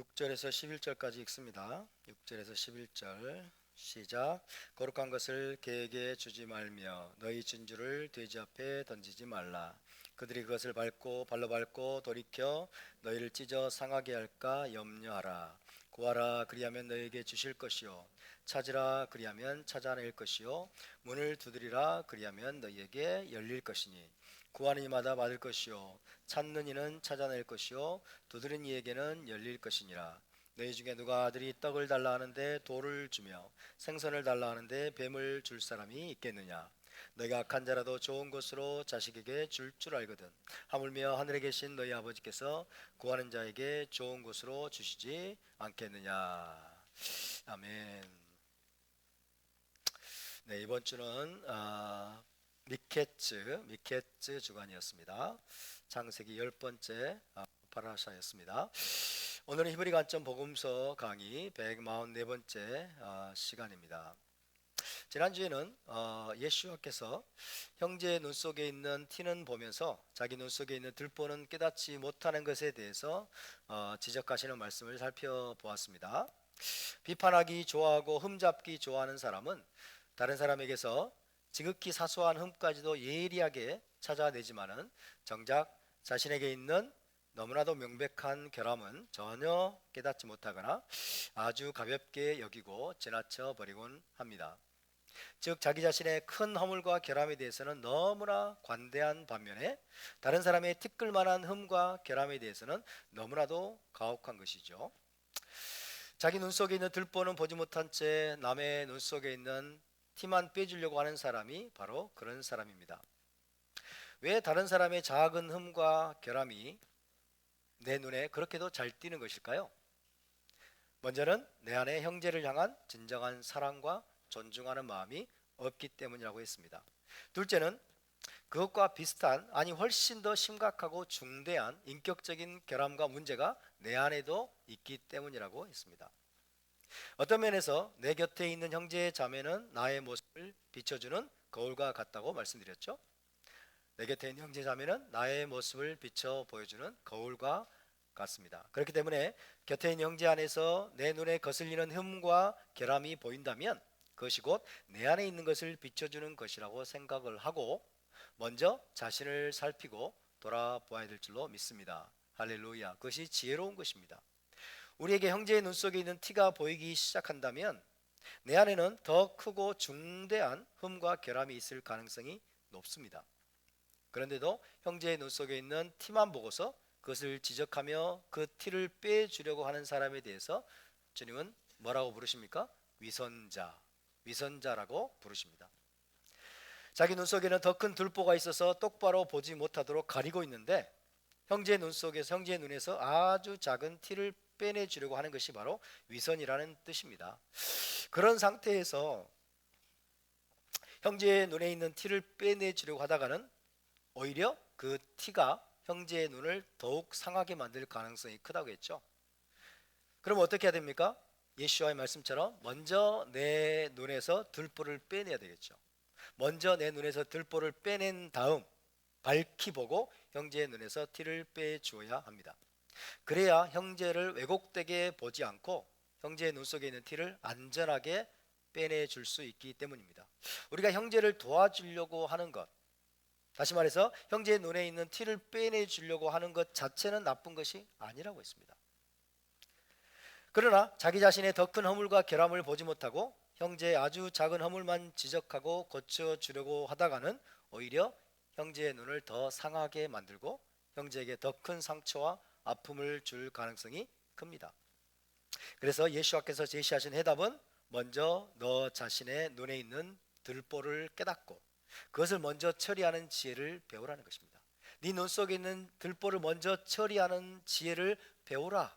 6절에서 11절까지 읽습니다. 6절에서 11절 시작. 거룩한 것을 개에게 주지 말며 너희 진주를 돼지 앞에 던지지 말라. 그들이 그것을 발로 밟고 돌이켜 너희를 찢어 상하게 할까 염려하라. 구하라, 그리하면 너희에게 주실 것이요, 찾으라, 그리하면 찾아낼 것이요, 문을 두드리라, 그리하면 너희에게 열릴 것이니, 구하는 이마다 받을 것이요, 찾는 이는 찾아낼 것이요, 두드린 이에게는 열릴 것이니라. 너희 중에 누가 아들이 떡을 달라 하는데 돌을 주며 생선을 달라 하는데 뱀을 줄 사람이 있겠느냐? 너희가 악한 자라도 좋은 것으로 자식에게 줄 알거든. 하물며 하늘에 계신 너희 아버지께서 구하는 자에게 좋은 것으로 주시지 않겠느냐? 아멘. 네, 이번 주는 미케츠 주간이었습니다. 창세기 10번째 파라샤였습니다. 오늘은 히브리 관점 복음서 강의 144번째 시간입니다. 지난주에는 예수와께서 형제의 눈 속에 있는 티는 보면서 자기 눈 속에 있는 들보는 깨닫지 못하는 것에 대해서 지적하시는 말씀을 살펴보았습니다. 비판하기 좋아하고 흠잡기 좋아하는 사람은 다른 사람에게서 지극히 사소한 흠까지도 예리하게 찾아내지만은 정작 자신에게 있는 너무나도 명백한 결함은 전혀 깨닫지 못하거나 아주 가볍게 여기고 지나쳐 버리곤 합니다. 즉 자기 자신의 큰 허물과 결함에 대해서는 너무나 관대한 반면에 다른 사람의 티끌만한 흠과 결함에 대해서는 너무나도 가혹한 것이죠. 자기 눈 속에 있는 들보는 보지 못한 채 남의 눈 속에 있는 티만 빼주려고 하는 사람이 바로 그런 사람입니다. 왜 다른 사람의 작은 흠과 결함이 내 눈에 그렇게도 잘 띄는 것일까요? 먼저는 내 안에 형제를 향한 진정한 사랑과 존중하는 마음이 없기 때문이라고 했습니다. 둘째는 그것과 비슷한, 아니 훨씬 더 심각하고 중대한 인격적인 결함과 문제가 내 안에도 있기 때문이라고 했습니다. 어떤 면에서 내 곁에 있는 형제 자매는 나의 모습을 비춰주는 거울과 같다고 말씀드렸죠. 내 곁에 있는 형제 자매는 나의 모습을 비춰 보여주는 거울과 같습니다. 그렇기 때문에 곁에 있는 형제 안에서 내 눈에 거슬리는 흠과 결함이 보인다면 그것이 곧 내 안에 있는 것을 비춰주는 것이라고 생각을 하고 먼저 자신을 살피고 돌아보아야 될 줄로 믿습니다. 할렐루야. 그것이 지혜로운 것입니다. 우리에게 형제의 눈 속에 있는 티가 보이기 시작한다면 내 안에는 더 크고 중대한 흠과 결함이 있을 가능성이 높습니다. 그런데도 형제의 눈 속에 있는 티만 보고서 그것을 지적하며 그 티를 빼주려고 하는 사람에 대해서 주님은 뭐라고 부르십니까? 위선자라고 부르십니다. 자기 눈 속에는 더 큰 들보가 있어서 똑바로 보지 못하도록 가리고 있는데 형제의 눈에서 아주 작은 티를 빼내주려고 하는 것이 바로 위선이라는 뜻입니다. 그런 상태에서 형제의 눈에 있는 티를 빼내주려고 하다가는 오히려 그 티가 형제의 눈을 더욱 상하게 만들 가능성이 크다고 했죠. 그럼 어떻게 해야 됩니까? 예수와의 말씀처럼 먼저 내 눈에서 들보를 빼내야 되겠죠. 먼저 내 눈에서 들보를 빼낸 다음 밝히 보고 형제의 눈에서 티를 빼주어야 합니다. 그래야 형제를 왜곡되게 보지 않고 형제의 눈 속에 있는 티를 안전하게 빼내줄 수 있기 때문입니다. 우리가 형제를 도와주려고 하는 것, 다시 말해서 형제의 눈에 있는 티를 빼내주려고 하는 것 자체는 나쁜 것이 아니라고 했습니다. 그러나 자기 자신의 더 큰 허물과 결함을 보지 못하고 형제의 아주 작은 허물만 지적하고 고쳐주려고 하다가는 오히려 형제의 눈을 더 상하게 만들고 형제에게 더 큰 상처와 아픔을 줄 가능성이 큽니다. 그래서 예수께서 제시하신 해답은 먼저 너 자신의 눈에 있는 들보를 깨닫고 그것을 먼저 처리하는 지혜를 배우라는 것입니다. 네 눈 속에 있는 들보를 먼저 처리하는 지혜를 배우라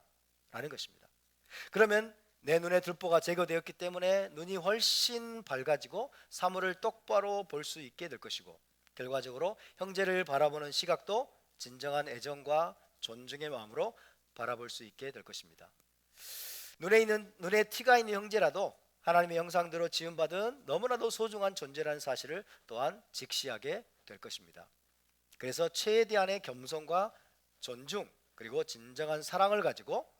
라는 것입니다. 그러면 내 눈에 들보가 제거되었기 때문에 눈이 훨씬 밝아지고 사물을 똑바로 볼 수 있게 될 것이고 결과적으로 형제를 바라보는 시각도 진정한 애정과 존중의 마음으로 바라볼 수 있게 될 것입니다. 눈에 티가 있는 형제라도 하나님의 형상대로 지음받은 너무나도 소중한 존재라는 사실을 또한 직시하게 될 것입니다. 그래서 최대한의 겸손과 존중 그리고 진정한 사랑을 가지고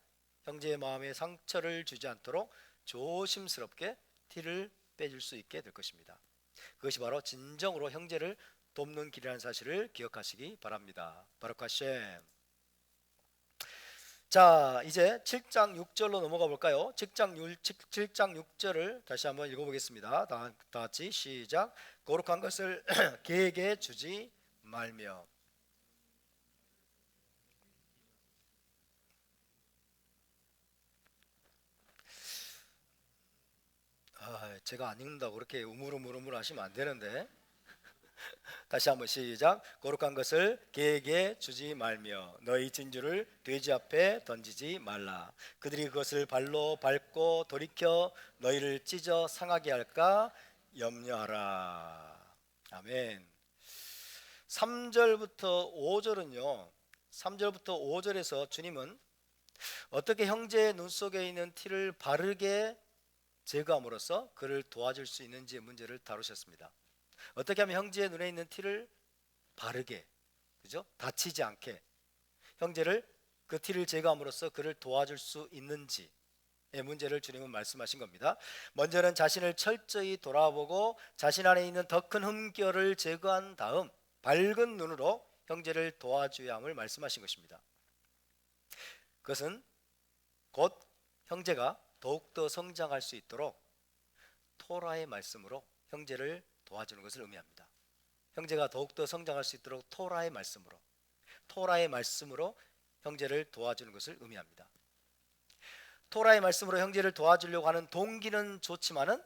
형제의 마음에 상처를 주지 않도록 조심스럽게 티를 빼줄 수 있게 될 것입니다. 그것이 바로 진정으로 형제를 돕는 길이라는 사실을 기억하시기 바랍니다. 바루크 하셈. 자, 이제 7장 6절로 넘어가 볼까요? 7장 6절을 다시 한번 읽어보겠습니다. 다 같이 시작. 거룩한 것을 개에게 주지 말며. 제가 안 읽는다고 그렇게 우물우물 하시면 안 되는데, 다시 한번 시작. 거룩한 것을 개에게 주지 말며 너희 진주를 돼지 앞에 던지지 말라. 그들이 그것을 발로 밟고 돌이켜 너희를 찢어 상하게 할까 염려하라. 아멘. 3절부터 5절은요, 3절부터 5절에서 주님은 어떻게 형제의 눈 속에 있는 티를 바르게 제거함으로써 그를 도와줄 수 있는지의 문제를 다루셨습니다. 어떻게 하면 형제의 눈에 있는 티를 바르게, 그죠? 다치지 않게 형제를 그 티를 제거함으로써 그를 도와줄 수 있는지의 문제를 주님은 말씀하신 겁니다. 먼저는 자신을 철저히 돌아보고 자신 안에 있는 더 큰 흠결을 제거한 다음 밝은 눈으로 형제를 도와줘야 함을 말씀하신 것입니다. 그것은 곧 형제가 더욱더 성장할 수 있도록 토라의 말씀으로 형제를 도와주는 것을 의미합니다. 형제가 더욱더 성장할 수 있도록 토라의 말씀으로 형제를 도와주는 것을 의미합니다. 토라의 말씀으로 형제를 도와주려고 하는 동기는 좋지만은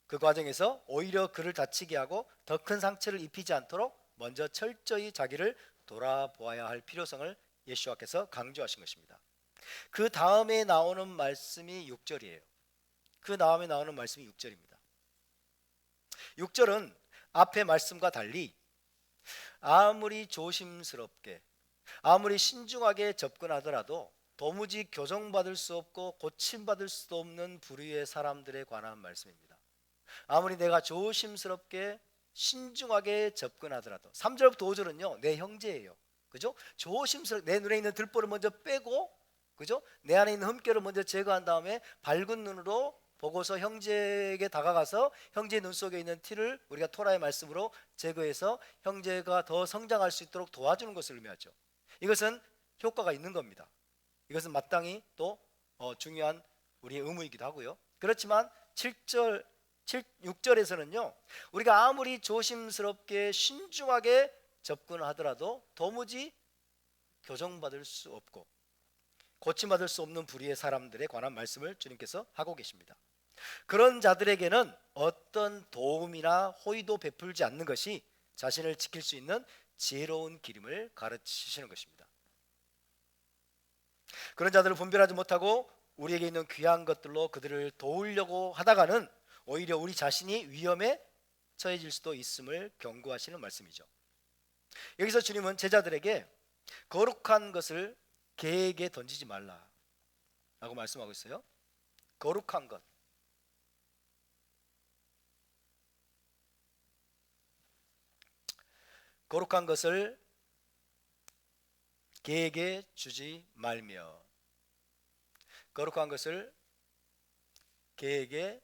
그 과정에서 오히려 그를 다치게 하고 더 큰 상처를 입히지 않도록 먼저 철저히 자기를 돌아보아야 할 필요성을 예수와께서 강조하신 것입니다. 그 다음에 나오는 말씀이 6절이에요. 그 다음에 나오는 말씀이 6절입니다. 6절은 앞의 말씀과 달리 아무리 조심스럽게 아무리 신중하게 접근하더라도 도무지 교정받을 수 없고 고침받을 수도 없는 부류의 사람들에 관한 말씀입니다. 아무리 내가 조심스럽게 신중하게 접근하더라도 3절부터 5절은요 내 형제예요. 그죠? 조심스럽게 내 눈에 있는 들보를 먼저 빼고, 그죠? 내 안에 있는 흠결을 먼저 제거한 다음에 밝은 눈으로 보고서 형제에게 다가가서 형제의 눈 속에 있는 티를 우리가 토라의 말씀으로 제거해서 형제가 더 성장할 수 있도록 도와주는 것을 의미하죠. 이것은 효과가 있는 겁니다. 이것은 마땅히 또 중요한 우리의 의무이기도 하고요. 그렇지만 6절에서는요 우리가 아무리 조심스럽게 신중하게 접근하더라도 도무지 교정받을 수 없고 고침받을 수 없는 불의의 사람들에 관한 말씀을 주님께서 하고 계십니다. 그런 자들에게는 어떤 도움이나 호의도 베풀지 않는 것이 자신을 지킬 수 있는 지혜로운 길임을 가르치시는 것입니다. 그런 자들을 분별하지 못하고 우리에게 있는 귀한 것들로 그들을 도우려고 하다가는 오히려 우리 자신이 위험에 처해질 수도 있음을 경고하시는 말씀이죠. 여기서 주님은 제자들에게 거룩한 것을 개에게 던지지 말라라고 말씀하고 있어요. 거룩한 것, 거룩한 것을 개에게 주지 말며, 거룩한 것을 개에게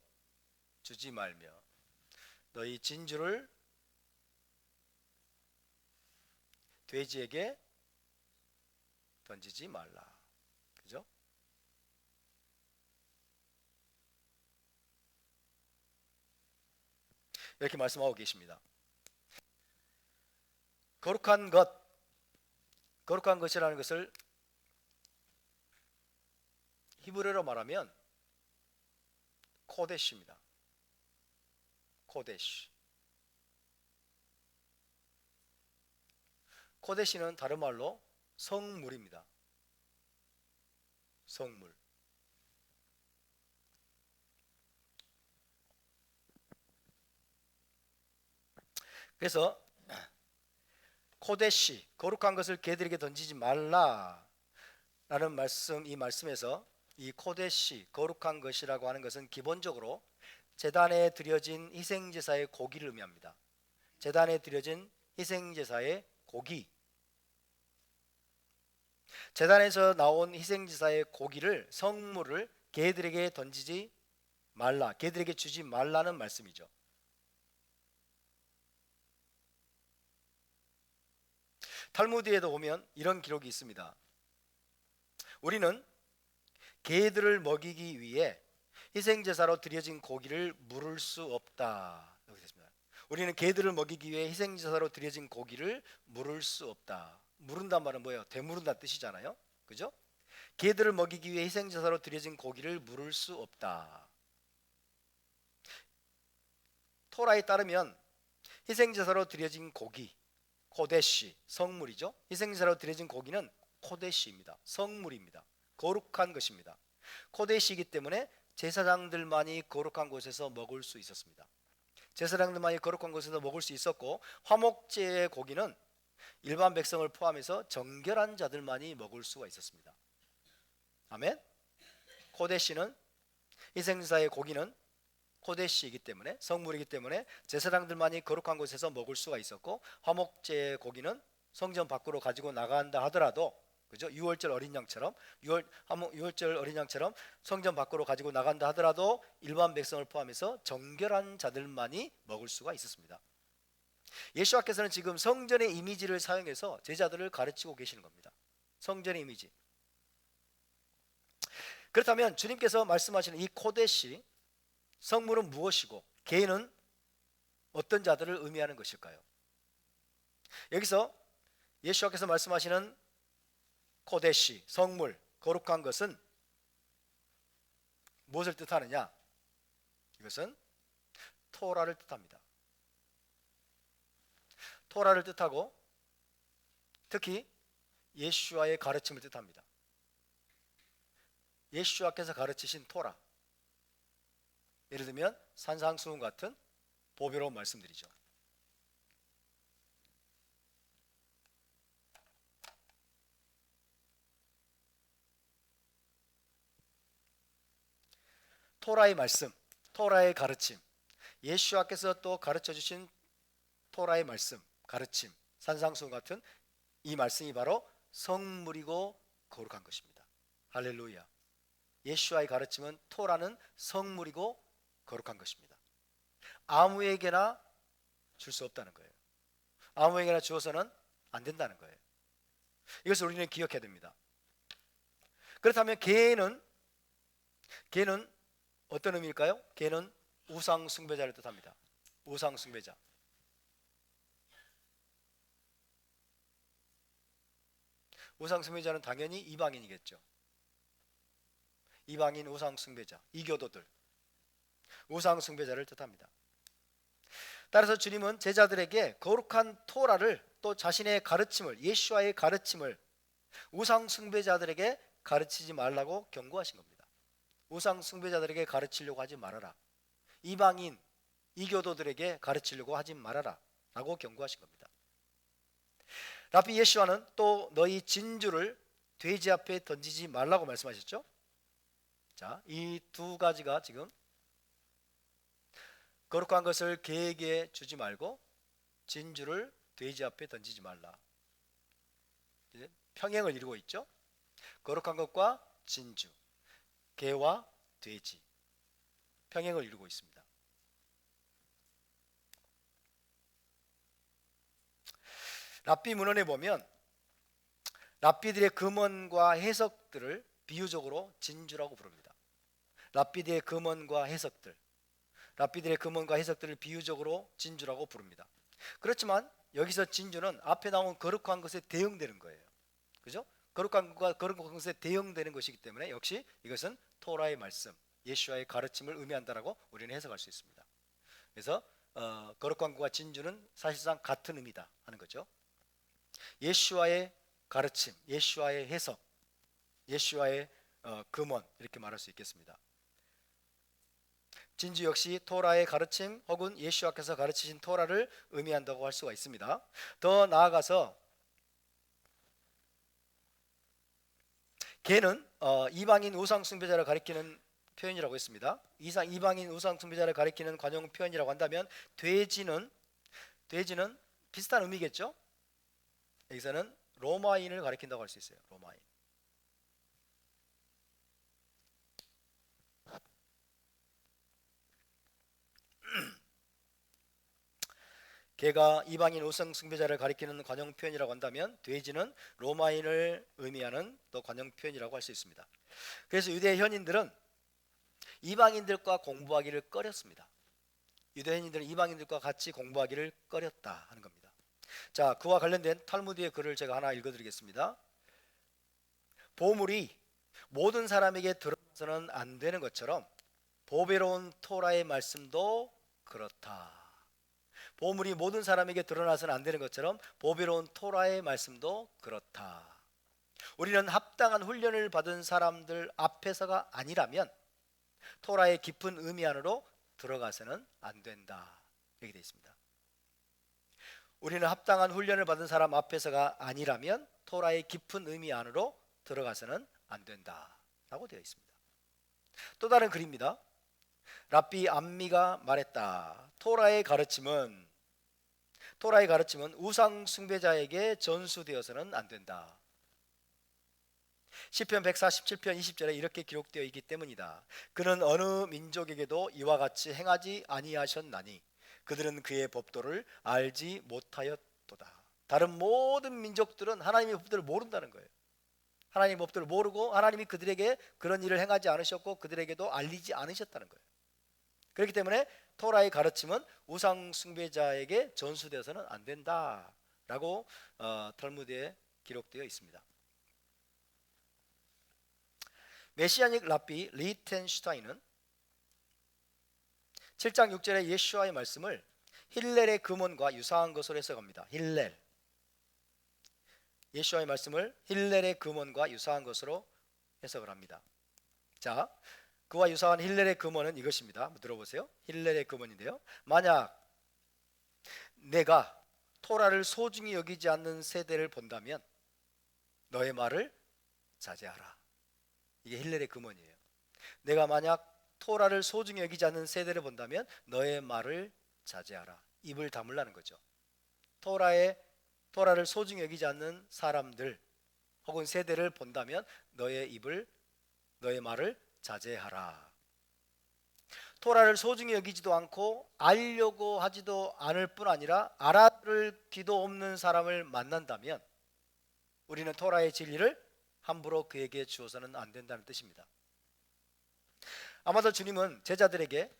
주지 말며 너희 진주를 돼지에게 던지지 말라. 그죠? 이렇게 말씀하고 계십니다. 거룩한 것이라는 것을 히브리어로 말하면 코데시입니다. 코데시. 코데시는 다른 말로 성물입니다. 성물. 그래서 코데시, 거룩한 것을 개들에게 던지지 말라 라는 말씀, 이 말씀에서 이 코데시, 거룩한 것이라고 하는 것은 기본적으로 제단에 드려진 희생제사의 고기를 의미합니다. 제단에 드려진 희생제사의 고기. 제단에서 나온 희생제사의 고기를 성물을 개들에게 던지지 말라, 개들에게 주지 말라는 말씀이죠. 탈무드에도 보면 이런 기록이 있습니다. 우리는 개들을 먹이기 위해 희생제사로 드려진 고기를 물을 수 없다. 여기 있습니다. 우리는 개들을 먹이기 위해 희생제사로 드려진 고기를 물을 수 없다. 물은단 말은 뭐예요? 되물은다는 뜻이잖아요. 그죠? 개들을 먹이기 위해 희생제사로 드려진 고기를 물을 수 없다. 토라에 따르면 희생제사로 드려진 고기, 코데시, 성물이죠. 희생제사로 드려진 고기는 코데시입니다. 성물입니다. 거룩한 것입니다. 코데시이기 때문에 제사장들만이 거룩한 곳에서 먹을 수 있었습니다. 제사장들만이 거룩한 곳에서 먹을 수 있었고, 화목제의 고기는 일반 백성을 포함해서 정결한 자들만이 먹을 수가 있었습니다. 아멘. 코데시는, 희생제사의 고기는 코데시이기 때문에, 성물이기 때문에 제사장들만이 거룩한 곳에서 먹을 수가 있었고, 화목제의 고기는 성전 밖으로 가지고 나간다 하더라도, 그죠? 유월절 어린 양처럼, 유월절 어린 양처럼 성전 밖으로 가지고 나간다 하더라도 일반 백성을 포함해서 정결한 자들만이 먹을 수가 있었습니다. 예수님께서는 지금 성전의 이미지를 사용해서 제자들을 가르치고 계시는 겁니다. 성전의 이미지. 그렇다면 주님께서 말씀하시는 이 코데시, 성물은 무엇이고 개는 어떤 자들을 의미하는 것일까요? 여기서 예수님께서 말씀하시는 코데시, 성물, 거룩한 것은 무엇을 뜻하느냐? 이것은 토라를 뜻합니다. 토라를 뜻하고 특히 예수와의 가르침을 뜻합니다. 예수께서 가르치신 토라, 예를 들면 산상수훈 같은 보배로운 말씀들이죠. 토라의 말씀, 토라의 가르침, 예수께서 또 가르쳐 주신 토라의 말씀, 가르침, 산상수훈 같은 이 말씀이 바로 성물이고 거룩한 것입니다. 할렐루야. 예수와의 가르침은, 토라는 성물이고 거룩한 것입니다. 아무에게나 줄 수 없다는 거예요. 아무에게나 주어서는 안 된다는 거예요. 이것을 우리는 기억해야 됩니다. 그렇다면 개는 어떤 의미일까요? 개는 우상 숭배자를 뜻합니다. 우상 숭배자. 우상 숭배자는 당연히 이방인이겠죠. 이방인 우상 숭배자, 이교도들, 우상 숭배자를 뜻합니다. 따라서 주님은 제자들에게 거룩한 토라를, 또 자신의 가르침을, 예수와의 가르침을 우상 숭배자들에게 가르치지 말라고 경고하신 겁니다. 우상 숭배자들에게 가르치려고 하지 말아라. 이방인, 이교도들에게 가르치려고 하지 말아라 라고 경고하신 겁니다. 랍비 예수와는 또 너희 진주를 돼지 앞에 던지지 말라고 말씀하셨죠. 자, 이 두 가지가 지금 거룩한 것을 개에게 주지 말고 진주를 돼지 앞에 던지지 말라, 평행을 이루고 있죠. 거룩한 것과 진주, 개와 돼지, 평행을 이루고 있습니다. 랍비 문헌에 보면 랍비들의 금언과 해석들을 비유적으로 진주라고 부릅니다. 랍비들의 금언과 해석들을 비유적으로 진주라고 부릅니다. 그렇지만 여기서 진주는 앞에 나온 거룩한 것에 대응되는 거예요. 그죠? 거룩한 것에 대응되는 것이기 때문에 역시 이것은 토라의 말씀, 예수와의 가르침을 의미한다라고 우리는 해석할 수 있습니다. 그래서 거룩한 것과 진주는 사실상 같은 의미다 하는 거죠. 예수와의 가르침, 예수와의 해석, 예수와의 금원, 이렇게 말할 수 있겠습니다. 진주 역시 토라의 가르침 혹은 예수께서 가르치신 토라를 의미한다고 할 수가 있습니다. 더 나아가서 개는 이방인 우상 숭배자를 가리키는 표현이라고 했습니다. 이방인 우상 숭배자를 가리키는 관용 표현이라고 한다면 돼지는 비슷한 의미겠죠. 여기서는 로마인을 가리킨다고 할 수 있어요. 로마인. 개가 이방인 우상 숭배자를 가리키는 관용 표현이라고 한다면 돼지는 로마인을 의미하는 또 관용 표현이라고 할 수 있습니다. 그래서 유대 현인들은 이방인들과 공부하기를 꺼렸습니다. 유대 현인들은 이방인들과 같이 공부하기를 꺼렸다 하는 겁니다. 자, 그와 관련된 탈무드의 글을 제가 하나 읽어드리겠습니다. 보물이 모든 사람에게 드러나서는 안 되는 것처럼 보배로운 토라의 말씀도 그렇다. 보물이 모든 사람에게 드러나서는 안 되는 것처럼 보배로운 토라의 말씀도 그렇다. 우리는 합당한 훈련을 받은 사람들 앞에서가 아니라면 토라의 깊은 의미 안으로 들어가서는 안 된다. 이렇게 되어 있습니다. 우리는 합당한 훈련을 받은 사람 앞에서가 아니라면 토라의 깊은 의미 안으로 들어가서는 안 된다 라고 되어 있습니다. 또 다른 글입니다. 랍비 암미가 말했다. 토라의 가르침은 우상 숭배자에게 전수되어서는 안 된다. 시편 147편 20절에 이렇게 기록되어 있기 때문이다. 그는 어느 민족에게도 이와 같이 행하지 아니하셨나니 그들은 그의 법도를 알지 못하였도다. 다른 모든 민족들은 하나님의 법도를 모른다는 거예요. 하나님의 법도를 모르고 하나님이 그들에게 그런 일을 행하지 않으셨고 그들에게도 알리지 않으셨다는 거예요. 그렇기 때문에 토라의 가르침은 우상 숭배자에게 전수되어서는 안 된다라고 탈무드에 기록되어 있습니다. 메시아닉 랍비 리텐슈타인은 7장 6절의 예수와의 말씀을 힐렐의 금원과 유사한 것으로 해석합니다. 힐렐, 예수와의 말씀을 힐렐의 금원과 유사한 것으로 해석을 합니다. 자, 그와 유사한 힐렐의 금원은 이것입니다. 한번 들어보세요. 힐렐의 금원인데요, 만약 내가 토라를 소중히 여기지 않는 세대를 본다면 너의 말을 자제하라. 이게 힐렐의 금원이에요. 내가 만약 토라를 소중히 여기지 않는 세대를 본다면 너의 말을 자제하라. 입을 다물라는 거죠. 토라를 소중히 여기지 않는 사람들 혹은 세대를 본다면 너의 말을 자제하라. 토라를 소중히 여기지도 않고 알려고 하지도 않을 뿐 아니라 알아들을 귀도 없는 사람을 만난다면 우리는 토라의 진리를 함부로 그에게 주어서는 안 된다는 뜻입니다. 아마도 주님은 제자들에게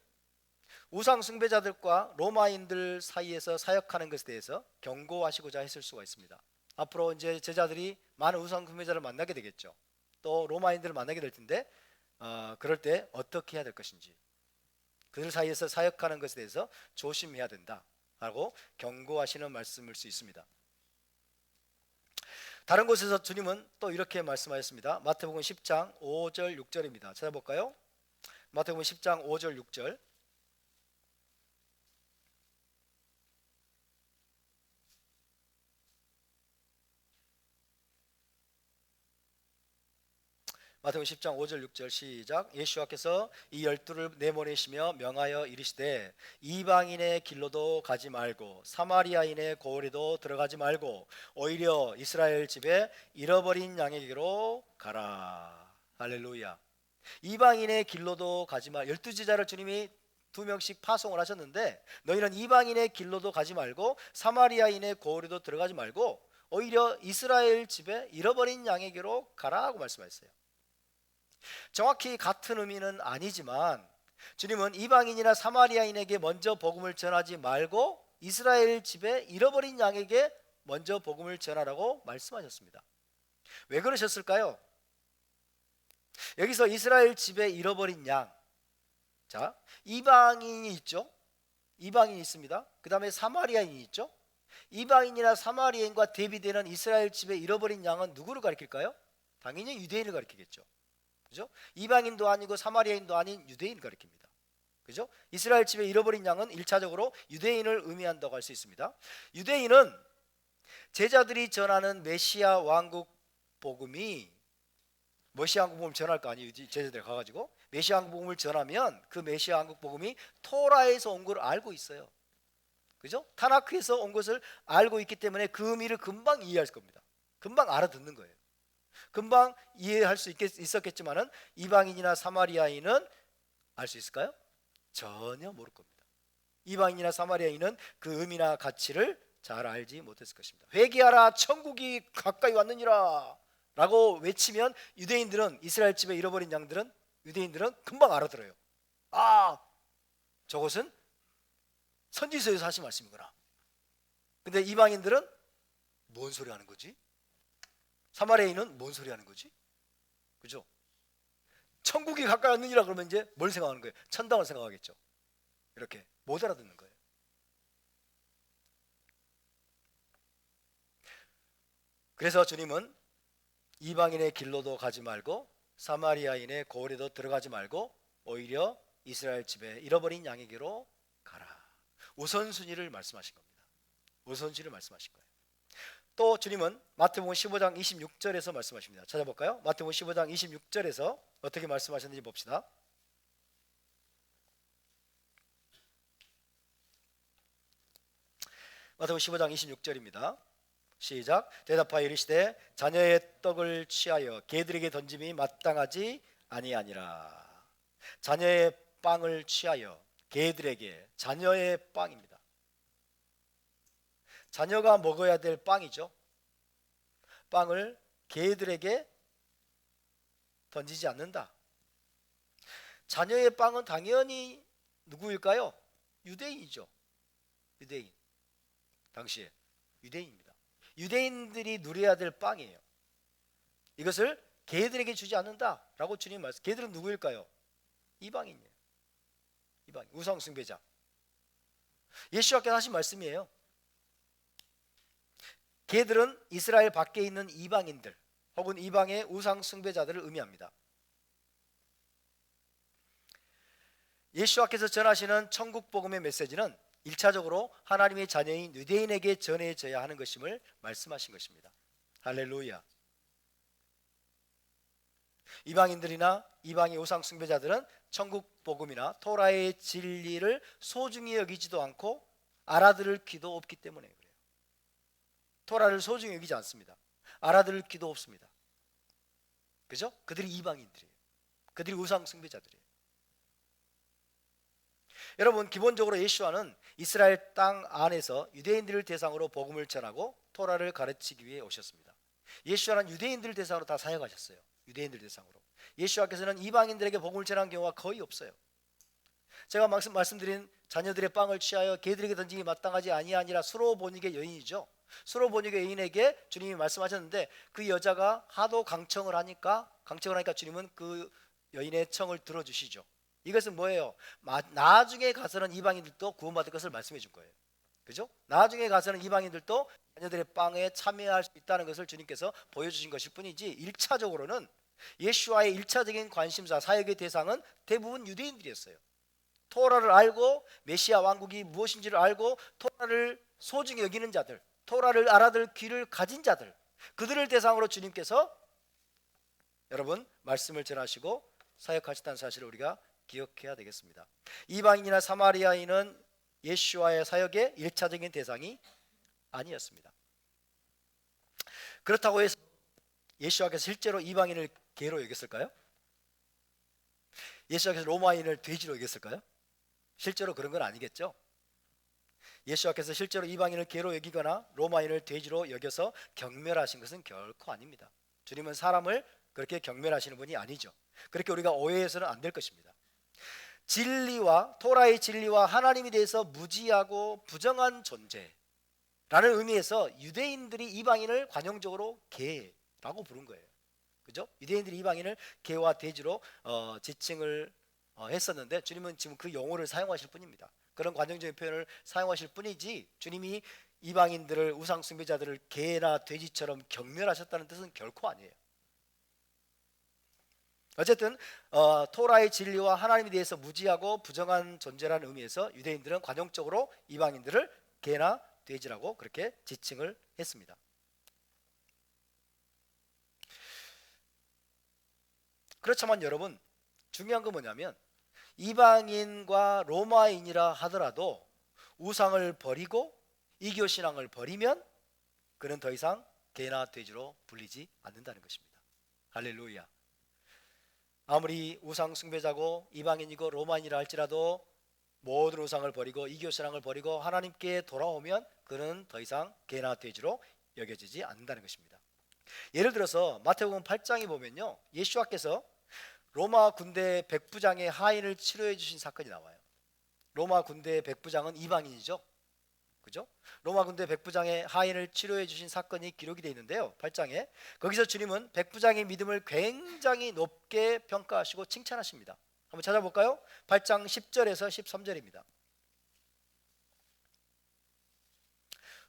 우상 숭배자들과 로마인들 사이에서 사역하는 것에 대해서 경고하시고자 했을 수가 있습니다. 앞으로 이제 제자들이 많은 우상 숭배자를 만나게 되겠죠. 또 로마인들을 만나게 될 텐데 그럴 때 어떻게 해야 될 것인지, 그들 사이에서 사역하는 것에 대해서 조심해야 된다라고 경고하시는 말씀일 수 있습니다. 다른 곳에서 주님은 또 이렇게 말씀하셨습니다. 마태복음 10장 5절 6절입니다. 찾아볼까요? 마태복음 10장 5절 6절. 마태복음 10장 5절 6절 시작. 예수께서 이 12를 내보내시며 명하여 이르시되 이방인의 길로도 가지 말고 사마리아인의 고을에도 들어가지 말고 오히려 이스라엘 집에 잃어버린 양에게로 가라. 할렐루야. 이방인의 길로도 가지 말. 12제자를 주님이 2명씩 파송을 하셨는데 너희는 이방인의 길로도 가지 말고 사마리아인의 고을에도 들어가지 말고 오히려 이스라엘 집에 잃어버린 양에게로 가라고 말씀하셨어요. 정확히 같은 의미는 아니지만 주님은 이방인이나 사마리아인에게 먼저 복음을 전하지 말고 이스라엘 집에 잃어버린 양에게 먼저 복음을 전하라고 말씀하셨습니다. 왜 그러셨을까요? 여기서 이스라엘 집에 잃어버린 양, 자, 이방인이 있죠. 이방인이 있습니다. 그 다음에 사마리아인이 있죠. 이방인이나 사마리아인과 대비되는 이스라엘 집에 잃어버린 양은 누구를 가리킬까요? 당연히 유대인을 가리키겠죠. 그죠? 이방인도 아니고 사마리아인도 아닌 유대인을 가리킵니다. 그죠? 이스라엘 집에 잃어버린 양은 1차적으로 유대인을 의미한다고 할 수 있습니다. 유대인은 제자들이 전하는 메시아 왕국 복음이 메시아 왕국 복음을 전할 거 아니에요. 제자들 가가지고 메시아 왕국 복음을 전하면 그 메시아 왕국 복음이 토라에서 온 걸 알고 있어요. 그죠? 타나크에서 온 것을 알고 있기 때문에 그 의미를 금방 이해할 겁니다. 금방 알아듣는 거예요. 금방 이해할 수 있었겠지만은 이방인이나 사마리아인은 알 수 있을까요? 전혀 모를 겁니다. 이방인이나 사마리아인은 그 의미나 가치를 잘 알지 못했을 것입니다. 회개하라, 천국이 가까이 왔느니라 라고 외치면 유대인들은, 이스라엘 집에 잃어버린 양들은, 유대인들은 금방 알아들어요. 아, 저것은 선지서에서 하신 말씀이구나. 근데 이방인들은 뭔 소리 하는 거지? 사마리아인은 뭔 소리 하는 거지? 그죠? 천국이 가까이 왔느니라 그러면 이제 뭘 생각하는 거예요? 천당을 생각하겠죠. 이렇게 못 알아듣는 거예요. 그래서 주님은 이방인의 길로도 가지 말고 사마리아인의 고을에도 들어가지 말고 오히려 이스라엘 집에 잃어버린 양에게로 가라. 우선순위를 말씀하신 겁니다. 우선순위를 말씀하신 거예요. 또 주님은 마태복음 15장 26절에서 말씀하십니다. 찾아볼까요? 마태복음 15장 26절에서 어떻게 말씀하셨는지 봅시다. 마태복음 15장 26절입니다. 시작. 대답하여 이르시되 자녀의 떡을 취하여 개들에게 던짐이 마땅하지 아니하니라. 자녀의 빵을 취하여 개들에게, 자녀의 빵입니다. 자녀가 먹어야 될 빵이죠. 빵을 개들에게 던지지 않는다. 자녀의 빵은 당연히 누구일까요? 유대인이죠. 유대인. 당시에 유대인입니다. 유대인들이 누려야 될 빵이에요. 이것을 개들에게 주지 않는다라고 주님 말씀. 개들은 누구일까요? 이방인이에요. 이방인, 우상 숭배자. 예수님께서 하신 말씀이에요. 개들은 이스라엘 밖에 있는 이방인들 혹은 이방의 우상 숭배자들을 의미합니다. 예수님께서 전하시는 천국 복음의 메시지는 1차적으로 하나님의 자녀인 유대인에게 전해져야 하는 것임을 말씀하신 것입니다. 할렐루야. 이방인들이나 이방의 우상 숭배자들은 천국 복음이나 토라의 진리를 소중히 여기지도 않고 알아들을 기도 없기 때문에 그래요. 토라를 소중히 여기지 않습니다. 알아들을 기도 없습니다. 그죠? 그들이 이방인들이에요. 그들이 우상 숭배자들이에요. 여러분, 기본적으로 예수와는 이스라엘 땅 안에서 유대인들을 대상으로 복음을 전하고 토라를 가르치기 위해 오셨습니다. 예수와는 유대인들을 대상으로 다 사역하셨어요. 유대인들 대상으로. 예수와께서는 이방인들에게 복음을 전한 경우가 거의 없어요. 제가 말씀드린 자녀들의 빵을 취하여 개들에게 던지기 마땅하지 아니하니라 수로보닉의 여인이죠. 수로보닉의 여인에게 주님이 말씀하셨는데 그 여자가 하도 강청을 하니까 주님은 그 여인의 청을 들어주시죠. 이것은 뭐예요? 나중에 가서는 이방인들도 구원받을 것을 말씀해 준 거예요. 그죠? 나중에 가서는 이방인들도 자녀들의 빵에 참여할 수 있다는 것을 주님께서 보여주신 것일 뿐이지 1차적으로는 예수와의 1차적인 관심사, 사역의 대상은 대부분 유대인들이었어요. 토라를 알고 메시아 왕국이 무엇인지를 알고 토라를 소중히 여기는 자들, 토라를 알아들 귀를 가진 자들, 그들을 대상으로 주님께서 여러분 말씀을 전하시고 사역하셨다는 사실을 우리가 기억해야 되겠습니다. 이방인이나 사마리아인은 예수와의 사역의 1차적인 대상이 아니었습니다. 그렇다고 해서 예수와께서 실제로 이방인을 개로 여겼을까요? 예수와께서 로마인을 돼지로 여겼을까요? 실제로 그런 건 아니겠죠. 예수와께서 실제로 이방인을 개로 여기거나 로마인을 돼지로 여겨서 경멸하신 것은 결코 아닙니다. 주님은 사람을 그렇게 경멸하시는 분이 아니죠. 그렇게 우리가 오해해서는 안 될 것입니다. 진리와 토라의 진리와 하나님에 대해서 무지하고 부정한 존재라는 의미에서 유대인들이 이방인을 관용적으로 개라고 부른 거예요. 그죠? 유대인들이 이방인을 개와 돼지로 지칭을 했었는데 주님은 지금 그 용어를 사용하실 뿐입니다. 그런 관용적인 표현을 사용하실 뿐이지 주님이 이방인들을, 우상 숭배자들을 개나 돼지처럼 경멸하셨다는 뜻은 결코 아니에요. 어쨌든 토라의 진리와 하나님에 대해서 무지하고 부정한 존재라는 의미에서 유대인들은 관용적으로 이방인들을 개나 돼지라고 그렇게 지칭을 했습니다. 그렇지만 여러분, 중요한 건 뭐냐면 이방인과 로마인이라 하더라도 우상을 버리고 이교신앙을 버리면 그는 더 이상 개나 돼지로 불리지 않는다는 것입니다. 할렐루야. 아무리 우상 숭배자고 이방인이고 로마인이라 할지라도 모든 우상을 버리고 이교신앙을 버리고 하나님께 돌아오면 그는 더 이상 개나 돼지로 여겨지지 않는다는 것입니다. 예를 들어서 마태복음 8장에 보면요, 예수와께서 로마 군대 백부장의 하인을 치료해 주신 사건이 나와요. 로마 군대 백부장은 이방인이죠, 그죠? 로마 군대 백부장의 하인을 치료해 주신 사건이 기록이 되어 있는데요, 8장에 거기서 주님은 백부장의 믿음을 굉장히 높게 평가하시고 칭찬하십니다. 한번 찾아볼까요? 8장 10절에서 13절입니다.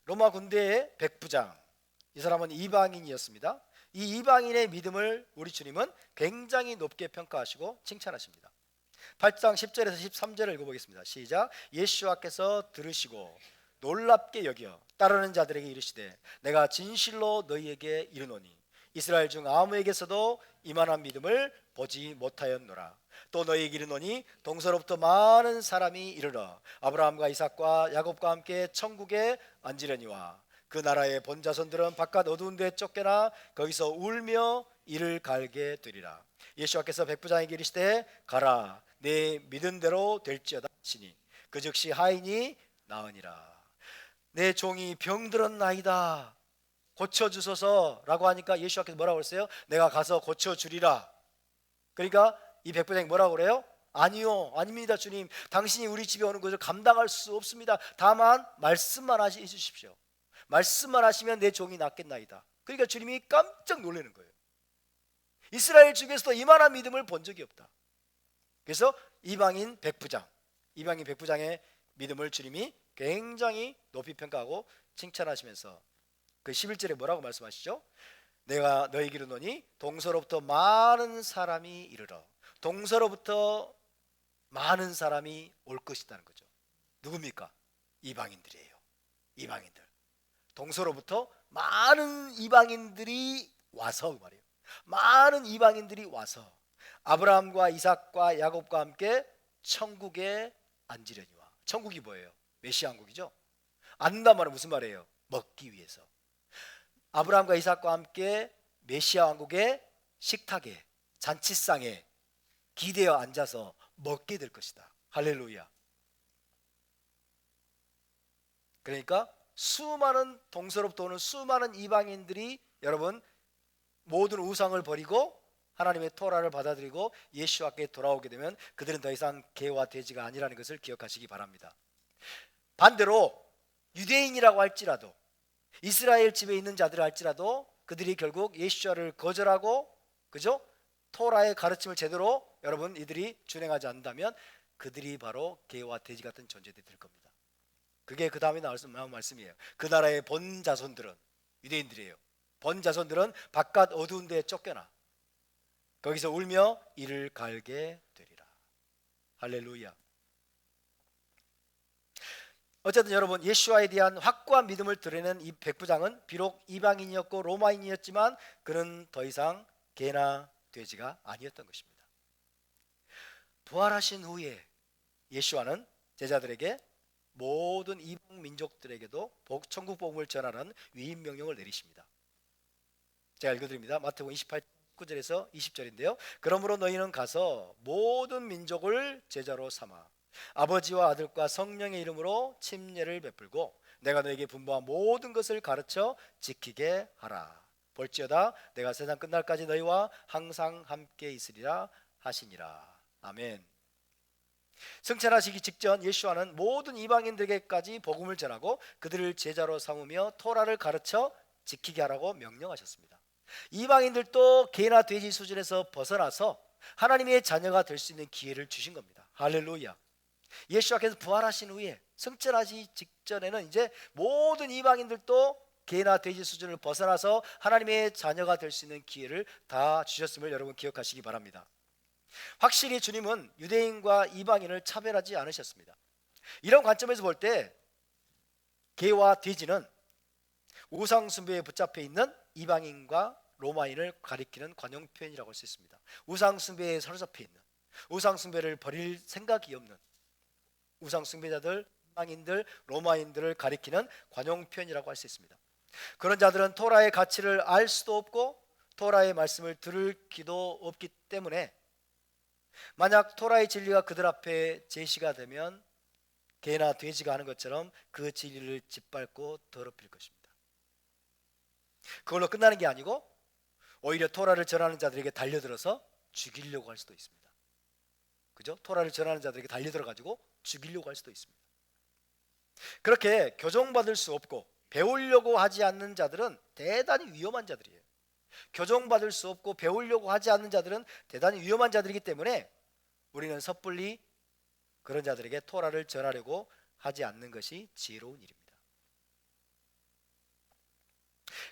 로마 군대의 백부장, 이 사람은 이방인이었습니다. 이 이방인의 믿음을 우리 주님은 굉장히 높게 평가하시고 칭찬하십니다. 8장 10절에서 13절을 읽어보겠습니다. 시작. 예수와께서 들으시고 놀랍게 여겨 따르는 자들에게 이르시되 내가 진실로 너희에게 이르노니 이스라엘 중 아무에게서도 이만한 믿음을 보지 못하였노라. 또 너희에게 이르노니 동서로부터 많은 사람이 이르러 아브라함과 이삭과 야곱과 함께 천국에 앉으려니와 그 나라의 본자손들은 바깥 어두운 데 쫓겨나 거기서 울며 이를 갈게 되리라. 예수께서 백부장에게 이르시되 가라, 내 믿은 대로 될지어다 하시니 그 즉시 하인이 나으니라. 내 종이 병들었나이다, 고쳐주소서라고 하니까 예수께서 뭐라고 그랬어요? 내가 가서 고쳐주리라. 그러니까 이 백부장이 뭐라고 그래요? 아니요, 아닙니다 주님, 당신이 우리 집에 오는 것을 감당할 수 없습니다. 다만 말씀만 해주십시오. 말씀만 하시면 내 종이 낫겠나이다. 그러니까 주님이 깜짝 놀라는 거예요. 이스라엘 중에서도 이만한 믿음을 본 적이 없다. 그래서 이방인 백부장의 믿음을 주님이 굉장히 높이 평가하고 칭찬하시면서 그 11절에 뭐라고 말씀하시죠? 내가 너희에게 이르노니 동서로부터 많은 사람이 이르러. 동서로부터 많은 사람이 올 것이라는 거죠. 누굽니까? 이방인들이에요. 이방인들. 동서로부터 많은 이방인들이 와서, 그 말이에요. 많은 이방인들이 와서 아브라함과 이삭과 야곱과 함께 천국에 앉으려니와. 천국이 뭐예요? 메시아 왕국이죠. 앉는단 말은 무슨 말이에요? 먹기 위해서. 아브라함과 이삭과 함께 메시아 왕국의 식탁에, 잔치상에 기대어 앉아서 먹게 될 것이다. 할렐루야. 그러니까 수많은 동서로부터 오는 수많은 이방인들이 여러분 모든 우상을 버리고 하나님의 토라를 받아들이고 예수와께 돌아오게 되면 그들은 더 이상 개와 돼지가 아니라는 것을 기억하시기 바랍니다. 반대로 유대인이라고 할지라도 이스라엘 집에 있는 자들 할지라도 그들이 결국 예수와를 거절하고, 그죠? 토라의 가르침을 제대로 여러분 이들이 준행하지 않는다면 그들이 바로 개와 돼지 같은 존재들이 될 겁니다. 그게 그 다음에 나올 말씀이에요. 그 나라의 본 자손들은 유대인들이에요. 본 자손들은 바깥 어두운 데에 쫓겨나 거기서 울며 이를 갈게 되리라. 할렐루야. 어쨌든 여러분, 예수와에 대한 확고한 믿음을 드러내는 이 백부장은 비록 이방인이었고 로마인이었지만 그는 더 이상 개나 돼지가 아니었던 것입니다. 부활하신 후에 예수와는 제자들에게 모든 이방 민족들에게도 천국 복음을 전하는 위임 명령을 내리십니다. 제가 읽어드립니다. 마태복음 28장 9절에서 20절인데요. 그러므로 너희는 가서 모든 민족을 제자로 삼아 아버지와 아들과 성령의 이름으로 침례를 베풀고 내가 너에게 분부한 모든 것을 가르쳐 지키게 하라. 볼지어다 내가 세상 끝날까지 너희와 항상 함께 있으리라 하시니라. 아멘. 승천하시기 직전 예수와는 모든 이방인들에게까지 복음을 전하고 그들을 제자로 삼으며 토라를 가르쳐 지키게 하라고 명령하셨습니다. 이방인들도 개나 돼지 수준에서 벗어나서 하나님의 자녀가 될 수 있는 기회를 주신 겁니다. 할렐루야. 예수께서 부활하신 후에 승천하시기 직전에는 이제 모든 이방인들도 개나 돼지 수준을 벗어나서 하나님의 자녀가 될 수 있는 기회를 다 주셨음을 여러분 기억하시기 바랍니다. 확실히 주님은 유대인과 이방인을 차별하지 않으셨습니다. 이런 관점에서 볼 때 개와 돼지는 우상 숭배에 붙잡혀 있는 이방인과 로마인을 가리키는 관용 표현이라고 할 수 있습니다. 우상 숭배에 사로잡혀 있는, 우상 숭배를 버릴 생각이 없는 우상 숭배자들, 이방인들, 로마인들을 가리키는 관용 표현이라고 할 수 있습니다. 그런 자들은 토라의 가치를 알 수도 없고 토라의 말씀을 들을 기도 없기 때문에 만약 토라의 진리가 그들 앞에 제시가 되면 개나 돼지가 하는 것처럼 그 진리를 짓밟고 더럽힐 것입니다. 그걸로 끝나는 게 아니고 오히려 토라를 전하는 자들에게 달려들어서 죽이려고 할 수도 있습니다. 그죠? 토라를 전하는 자들에게 달려들어 가지고 죽이려고 할 수도 있습니다. 그렇게 교정받을 수 없고 배우려고 하지 않는 자들은 대단히 위험한 자들이에요. 교정받을 수 없고 배우려고 하지 않는 자들은 대단히 위험한 자들이기 때문에 우리는 섣불리 그런 자들에게 토라를 전하려고 하지 않는 것이 지혜로운 일입니다.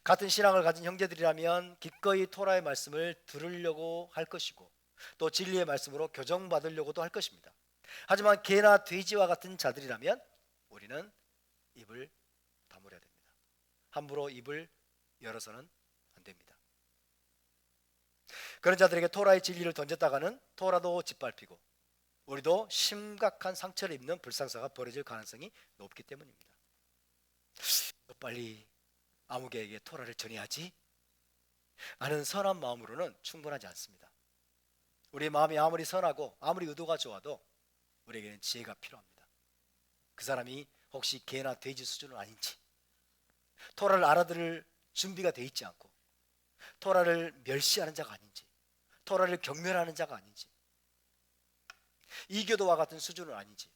같은 신앙을 가진 형제들이라면 기꺼이 토라의 말씀을 들으려고 할 것이고 또 진리의 말씀으로 교정받으려고도 할 것입니다. 하지만 개나 돼지와 같은 자들이라면 우리는 입을 다물어야 됩니다. 함부로 입을 열어서는 안 됩니다. 그런 자들에게 토라의 진리를 던졌다가는 토라도 짓밟히고 우리도 심각한 상처를 입는 불상사가 벌어질 가능성이 높기 때문입니다. 빨리 아무개에게 토라를 전해야지 하는 선한 마음으로는 충분하지 않습니다. 우리의 마음이 아무리 선하고 아무리 의도가 좋아도 우리에게는 지혜가 필요합니다. 그 사람이 혹시 개나 돼지 수준은 아닌지, 토라를 알아들을 준비가 돼 있지 않고 토라를 멸시하는 자가 아닌지, 토라를 경멸하는 자가 아닌지, 이교도와 같은 수준은 아닌지,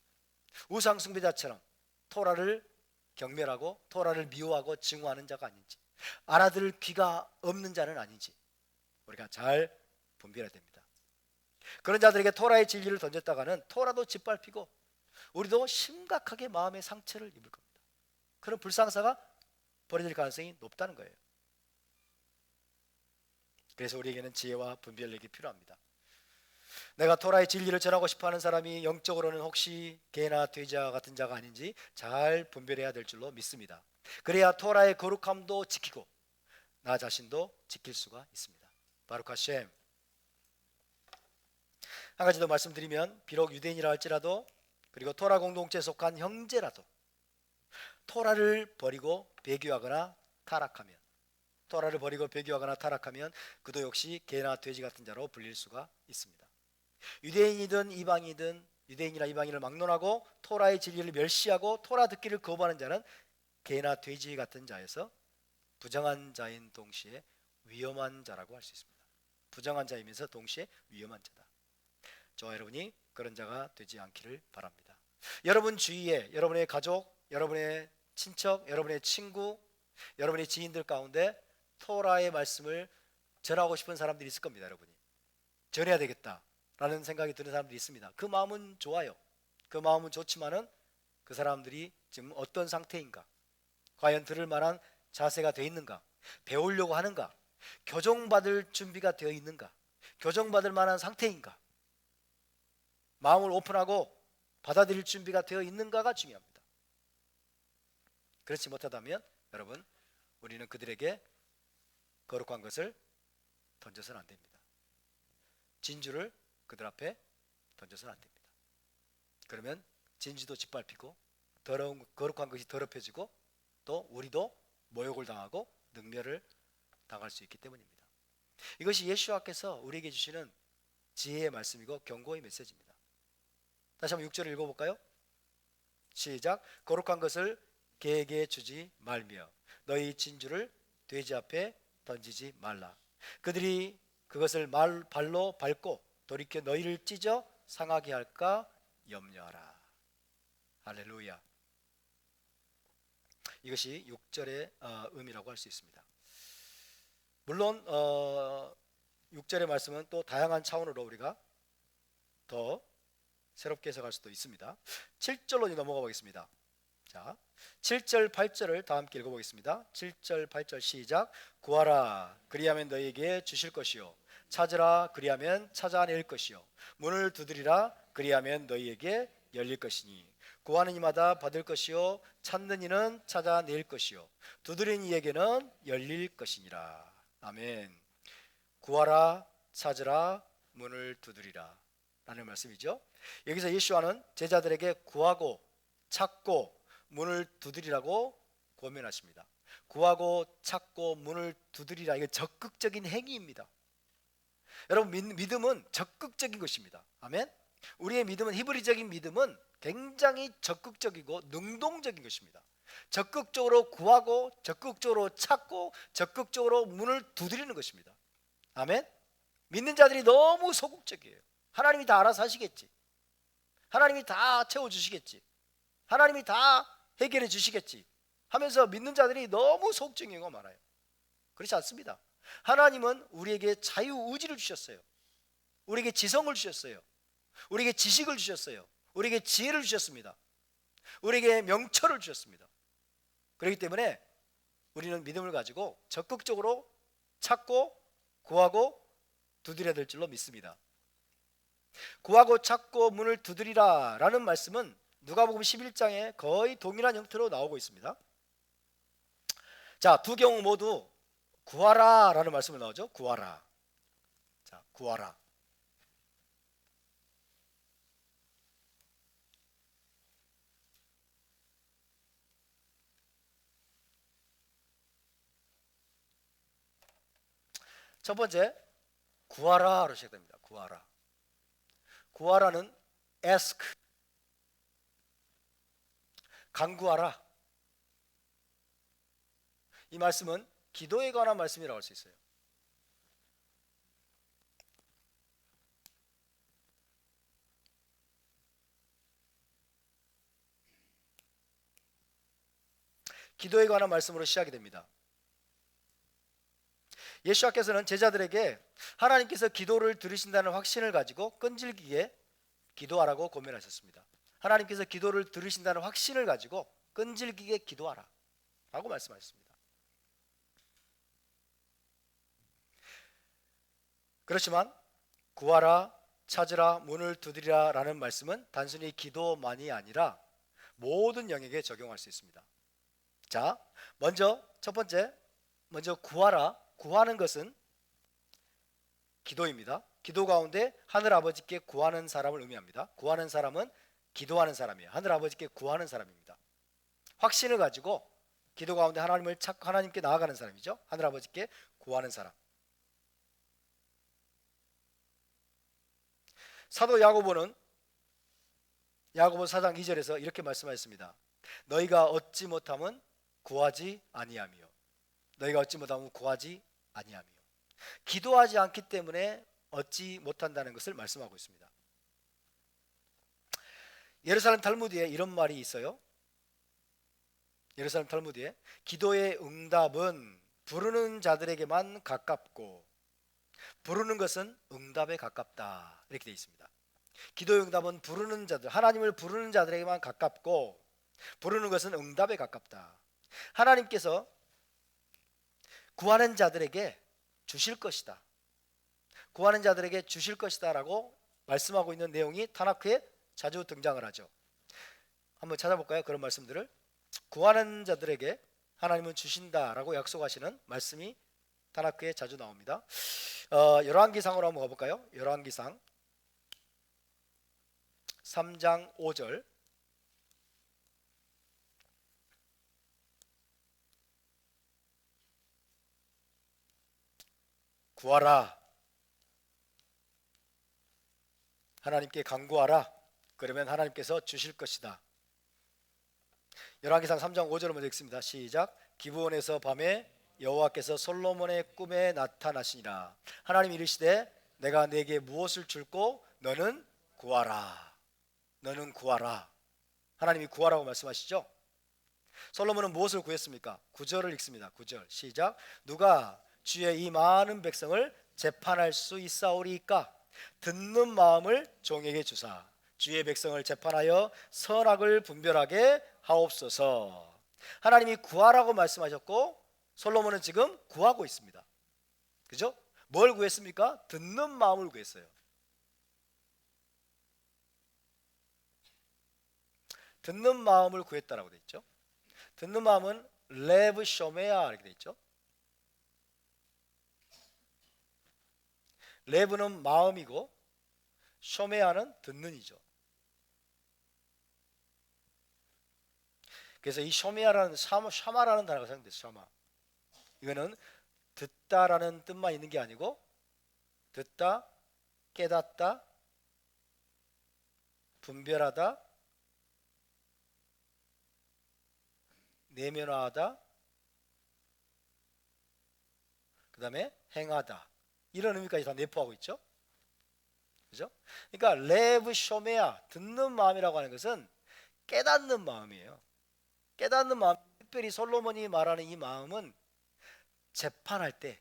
우상 숭배자처럼 토라를 경멸하고 토라를 미워하고 증오하는 자가 아닌지, 알아들을 귀가 없는 자는 아닌지 우리가 잘 분별해야 됩니다. 그런 자들에게 토라의 진리를 던졌다가는 토라도 짓밟히고 우리도 심각하게 마음의 상처를 입을 겁니다. 그런 불상사가 벌어질 가능성이 높다는 거예요. 그래서 우리에게는 지혜와 분별력이 필요합니다. 내가 토라의 진리를 전하고 싶어하는 사람이 영적으로는 혹시 개나 돼지와 같은 자가 아닌지 잘 분별해야 될 줄로 믿습니다. 그래야 토라의 거룩함도 지키고 나 자신도 지킬 수가 있습니다. 바루크 하셈. 한 가지 더 말씀드리면 비록 유대인이라 할지라도 그리고 토라 공동체에 속한 형제라도 토라를 버리고 배교하거나 타락하면 그도 역시 개나 돼지 같은 자로 불릴 수가 있습니다. 유대인이든 이방이든 유대인이나 이방인을 막론하고 토라의 진리를 멸시하고 토라 듣기를 거부하는 자는 개나 돼지 같은 자에서 부정한 자인 동시에 위험한 자라고 할 수 있습니다. 부정한 자이면서 동시에 위험한 자다. 저와 여러분이 그런 자가 되지 않기를 바랍니다. 여러분 주위에 여러분의 가족, 여러분의 친척, 여러분의 친구, 여러분의 지인들 가운데 토라의 말씀을 전하고 싶은 사람들이 있을 겁니다. 여러분이 전해야 되겠다라는 생각이 드는 사람들이 있습니다. 그 마음은 좋아요. 그 마음은 좋지만은 그 사람들이 지금 어떤 상태인가, 과연 들을 만한 자세가 되어 있는가, 배우려고 하는가, 교정받을 준비가 되어 있는가, 교정받을 만한 상태인가, 마음을 오픈하고 받아들일 준비가 되어 있는가가 중요합니다. 그렇지 못하다면 여러분 우리는 그들에게 거룩한 것을 던져서는 안 됩니다. 진주를 그들 앞에 던져서는 안 됩니다. 그러면 진주도 짓밟히고 더러운 거룩한 것이 더럽혀지고 또 우리도 모욕을 당하고 능멸을 당할 수 있기 때문입니다. 이것이 예수와께서 우리에게 주시는 지혜의 말씀이고 경고의 메시지입니다. 다시 한번 6절을 읽어볼까요? 시작. 거룩한 것을 개에게 주지 말며 너희 진주를 돼지 앞에 던지지 말라. 그들이 그것을 발로 밟고 돌이켜 너희를 찢어 상하게 할까 염려하라. 할렐루야. 이것이 6절의 의미라고 할 수 있습니다. 물론 6절의 말씀은 또 다양한 차원으로 우리가 더 새롭게 해석할 수도 있습니다. 7절로 넘어가 보겠습니다. 자, 7절 8절을 다 함께 읽어보겠습니다. 7절 8절 시작. 구하라 그리하면 너희에게 주실 것이요 찾으라 그리하면 찾아낼 것이요 문을 두드리라 그리하면 너희에게 열릴 것이니 구하는 이마다 받을 것이요 찾는 이는 찾아낼 것이요 두드리는 이에게는 열릴 것이니라. 아멘. 구하라 찾으라 문을 두드리라 라는 말씀이죠. 여기서 예수와는 제자들에게 구하고 찾고 문을 두드리라고 권면하십니다. 구하고 찾고 문을 두드리라, 이게 적극적인 행위입니다. 여러분 믿음은 적극적인 것입니다. 아멘. 우리의 믿음은, 히브리적인 믿음은 굉장히 적극적이고 능동적인 것입니다. 적극적으로 구하고 적극적으로 찾고 적극적으로 문을 두드리는 것입니다. 아멘. 믿는 자들이 너무 소극적이에요. 하나님이 다 알아서 하시겠지, 하나님이 다 채워주시겠지, 하나님이 다 해결해 주시겠지 하면서 믿는 자들이 너무 소극적인 경우가 많아요. 그렇지 않습니다. 하나님은 우리에게 자유의지를 주셨어요. 우리에게 지성을 주셨어요. 우리에게 지식을 주셨어요. 우리에게 지혜를 주셨습니다. 우리에게 명철을 주셨습니다. 그렇기 때문에 우리는 믿음을 가지고 적극적으로 찾고 구하고 두드려야 될 줄로 믿습니다. 구하고 찾고 문을 두드리라 라는 말씀은 누가복음 11장에 거의 동일한 형태로 나오고 있습니다. 자, 두 경우 모두 구하라 라는 말씀이 나오죠. 구하라. 자, 구하라. 첫 번째, 구하라로 시작됩니다. 구하라. 구하라는 ask, 간구하라. 이 말씀은 기도에 관한 말씀이라고 할 수 있어요. 기도에 관한 말씀으로 시작이 됩니다. 예수님께서는 제자들에게 하나님께서 기도를 들으신다는 확신을 가지고 끈질기게 기도하라고 권면하셨습니다. 하나님께서 기도를 들으신다는 확신을 가지고 끈질기게 기도하라 라고 말씀하셨습니다. 그렇지만 구하라, 찾으라, 문을 두드리라 라는 말씀은 단순히 기도만이 아니라 모든 영역에 적용할 수 있습니다. 자, 먼저 첫 번째, 먼저 구하라. 구하는 것은 기도입니다. 기도 가운데 하늘 아버지께 구하는 사람을 의미합니다. 구하는 사람은 기도하는 사람이에요. 하늘 아버지께 구하는 사람입니다. 확신을 가지고 기도 가운데 하나님을 찾고 하나님께 나아가는 사람이죠. 하늘 아버지께 구하는 사람. 사도 야고보는 야고보 4장 2절에서 이렇게 말씀하셨습니다. 너희가 얻지 못하면 구하지 아니하며, 너희가 얻지 못하면 구하지 아니하며. 기도하지 않기 때문에 얻지 못한다는 것을 말씀하고 있습니다. 예루살렘 탈무드에 이런 말이 있어요. 예루살렘 탈무드에 기도의 응답은 부르는 자들에게만 가깝고 부르는 것은 응답에 가깝다, 이렇게 되어 있습니다. 기도의 응답은 부르는 자들, 하나님을 부르는 자들에게만 가깝고 부르는 것은 응답에 가깝다. 하나님께서 구하는 자들에게 주실 것이다, 구하는 자들에게 주실 것이다 라고 말씀하고 있는 내용이 타나크에 자주 등장을 하죠. 한번 찾아볼까요? 그런 말씀들을. 구하는 자들에게 하나님은 주신다라고 약속하시는 말씀이 타나크에 자주 나옵니다. 열왕기상으로 한번 가볼까요? 열왕기상 3장 5절. 구하라, 하나님께 간구하라, 그러면 하나님께서 주실 것이다. 열왕기상 3장 5절을 먼저 읽습니다. 시작. 기브온에서 밤에 여호와께서 솔로몬의 꿈에 나타나시니라. 하나님 이르시되 내가 네게 무엇을 줄고 너는 구하라. 너는 구하라. 하나님이 구하라고 말씀하시죠. 솔로몬은 무엇을 구했습니까? 9절을 읽습니다. 9절 시작. 누가 주의 이 많은 백성을 재판할 수 있사오리이까? 듣는 마음을 종에게 주사 주의 백성을 재판하여 선악을 분별하게 하옵소서. 하나님이 구하라고 말씀하셨고 솔로몬은 지금 구하고 있습니다. 그죠? 뭘 구했습니까? 듣는 마음을 구했어요. 듣는 마음을 구했다라고 되어 있죠. 듣는 마음은 레브 쇼메아 이렇게 되어 있죠. 레브는 마음이고 쇼메아는 듣는이죠. 그래서 이 쇼메아라는 샤마라는 단어가 사용돼요. 샤마. 이거는 듣다라는 뜻만 있는 게 아니고 듣다, 깨닫다, 분별하다, 내면화하다, 그 다음에 행하다. 이런 의미까지 다 내포하고 있죠. 그죠? 그러니까 레브 쇼메아, 듣는 마음이라고 하는 것은 깨닫는 마음이에요. 깨닫는 마음. 특별히 솔로몬이 말하는 이 마음은 재판할 때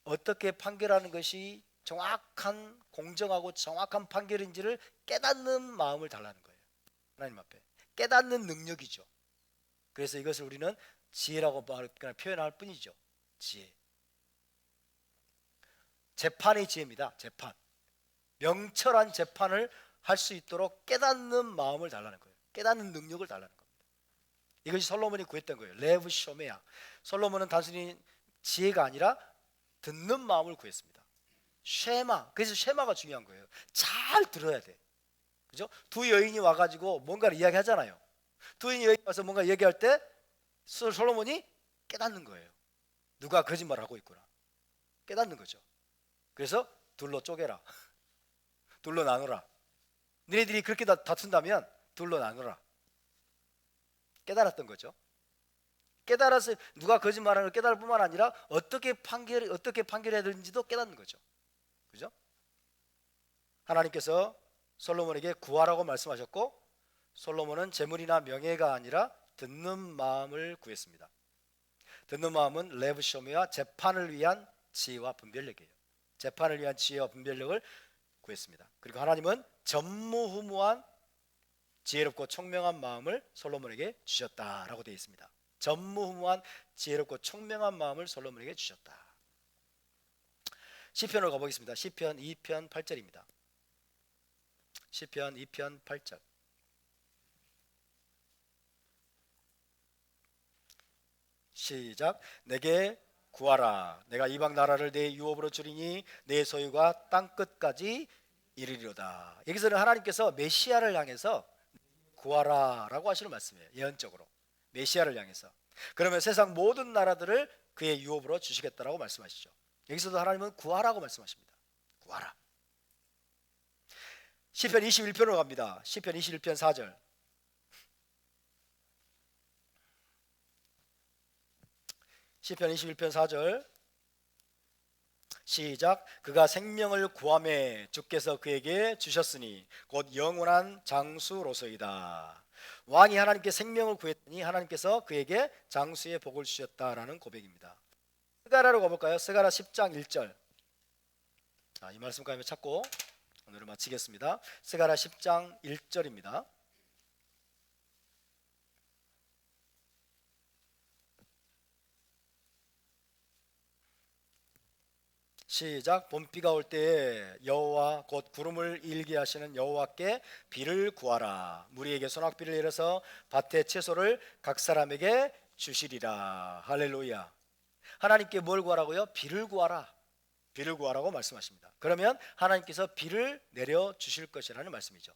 어떻게 판결하는 것이 정확한, 공정하고 정확한 판결인지를 깨닫는 마음을 달라는 거예요. 하나님 앞에 깨닫는 능력이죠. 그래서 이것을 우리는 지혜라고 표현할 뿐이죠. 지혜. 재판의 지혜입니다. 재판. 명철한 재판을 할 수 있도록 깨닫는 마음을 달라는 거예요. 깨닫는 능력을 달라는 겁니다. 이것이 솔로몬이 구했던 거예요. 레브 쇼메야. 솔로몬은 단순히 지혜가 아니라 듣는 마음을 구했습니다. 쉐마. 그래서 쉐마가 중요한 거예요. 잘 들어야 돼. 그죠? 두 여인이 와가지고 뭔가를 이야기하잖아요. 두 여인이 와서 뭔가 얘기할 때 솔로몬이 깨닫는 거예요. 누가 거짓말하고 있구나. 깨닫는 거죠. 그래서 둘로 쪼개라. 둘로 나누라. 너희들이 그렇게 다툰다면 둘로 나누라. 깨달았던 거죠. 깨달아서 누가 거짓말하는 걸 깨달을 뿐만 아니라 어떻게 판결해야 되는지도 깨닫는 거죠. 그죠? 하나님께서 솔로몬에게 구하라고 말씀하셨고, 솔로몬은 재물이나 명예가 아니라 듣는 마음을 구했습니다. 듣는 마음은 레브쇼메와 재판을 위한 지혜와 분별력이에요. 재판을 위한 지혜와 분별력을 구했습니다. 그리고 하나님은 전무후무한 지혜롭고 총명한 마음을 솔로몬에게 주셨다라고 되어 있습니다. 전무후무한 지혜롭고 총명한 마음을 솔로몬에게 주셨다. 시편으로 가보겠습니다. 시편 2편 8절입니다. 시편 2편 8절. 시작. 내게 구하라. 내가 이방 나라를 내 유업으로 주리니 내 소유가 땅끝까지 이르리로다. 여기서는 하나님께서 메시아를 향해서 구하라라고 하시는 말씀이에요. 예언적으로 메시아를 향해서. 그러면 세상 모든 나라들을 그의 유업으로 주시겠다라고 말씀하시죠. 여기서도 하나님은 구하라고 말씀하십니다. 구하라. 시편 21편으로 갑니다. 시편 21편 4절. 시편 21편 4절. 시작. 그가 생명을 구하매 주께서 그에게 주셨으니 곧 영원한 장수로소이다. 왕이 하나님께 생명을 구했더니 하나님께서 그에게 장수의 복을 주셨다라는 고백입니다. 스가랴로 가볼까요? 스가랴 10장 1절. 이 말씀까지 찾고 오늘을 마치겠습니다. 스가랴 10장 1절입니다. 시작. 봄비가 올 때에 여호와 곧 구름을 일게 하시는 여호와께 비를 구하라. 무리에게 소낙비를 내려서 밭의 채소를 각 사람에게 주시리라. 할렐루야. 하나님께 뭘 구하라고요? 비를 구하라. 비를 구하라고 말씀하십니다. 그러면 하나님께서 비를 내려 주실 것이라는 말씀이죠.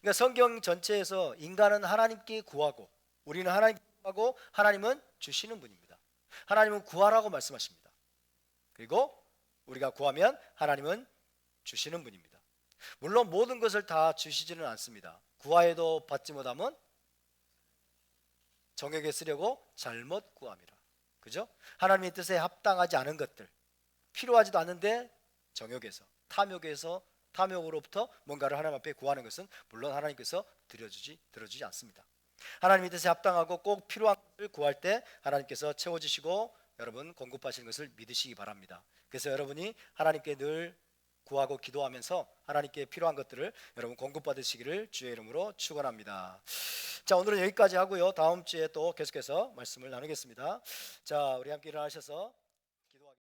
그러니까 성경 전체에서 인간은 하나님께 구하고 우리는 하나님께 구하고 하나님은 주시는 분입니다. 하나님은 구하라고 말씀하십니다. 그리고 우리가 구하면 하나님은 주시는 분입니다. 물론 모든 것을 다 주시지는 않습니다. 구하여도 받지 못하면 정욕에 쓰려고 잘못 구함이라. 그죠? 하나님의 뜻에 합당하지 않은 것들, 필요하지도 않은데 정욕에서, 탐욕으로부터 뭔가를 하나님 앞에 구하는 것은 물론 하나님께서 들어주지 않습니다. 하나님의 뜻에 합당하고 꼭 필요한 것을 구할 때 하나님께서 채워주시고 여러분 공급하시는 것을 믿으시기 바랍니다. 그래서 여러분이 하나님께 늘 구하고 기도하면서 하나님께 필요한 것들을 여러분 공급받으시기를 주의 이름으로 축원합니다. 자, 오늘은 여기까지 하고요. 다음 주에 또 계속해서 말씀을 나누겠습니다. 자, 우리 함께 일어나셔서